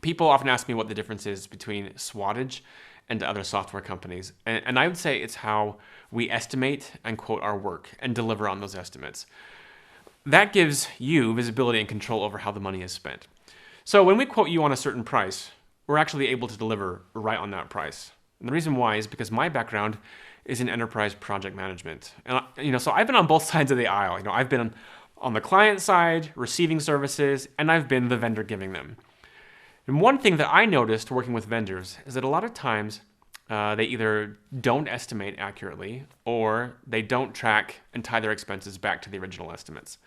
People often ask me what the difference is between Swattage and other software companies. And I would say it's how we estimate and quote our work and deliver on those estimates. That gives you visibility and control over how the money is spent. So when we quote you on a certain price, we're actually able to deliver right on that price. And the reason why is because my background is in enterprise project management. And so I've been on both sides of the aisle. I've been on the client side, receiving services, and I've been the vendor giving them. And one thing that I noticed working with vendors is that a lot of times they either don't estimate accurately or they don't track and tie their expenses back to the original estimates.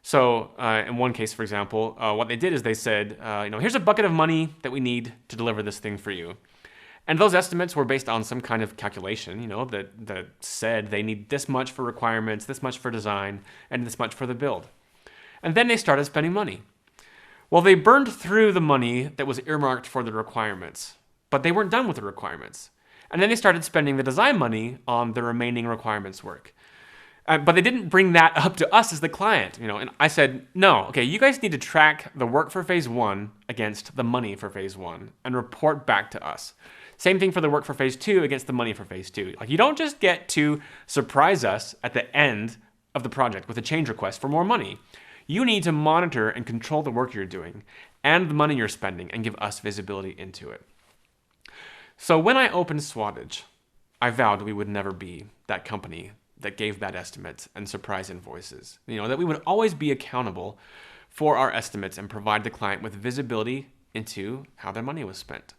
So in one case, for example, what they did is they said, here's a bucket of money that we need to deliver this thing for you. And those estimates were based on some kind of calculation, that said they need this much for requirements, this much for design, and this much for the build. And then they started spending money. Well, they burned through the money that was earmarked for the requirements, but they weren't done with the requirements. And then they started spending the design money on the remaining requirements work. But they didn't bring that up to us as the client, and I said, no, okay, you guys need to track the work for phase one against the money for phase one and report back to us. Same thing for the work for phase two against the money for phase two. Like, you don't just get to surprise us at the end of the project with a change request for more money. You need to monitor and control the work you're doing and the money you're spending and give us visibility into it. So when I opened Swattage, I vowed we would never be that company that gave bad estimates and surprise invoices. That we would always be accountable for our estimates and provide the client with visibility into how their money was spent.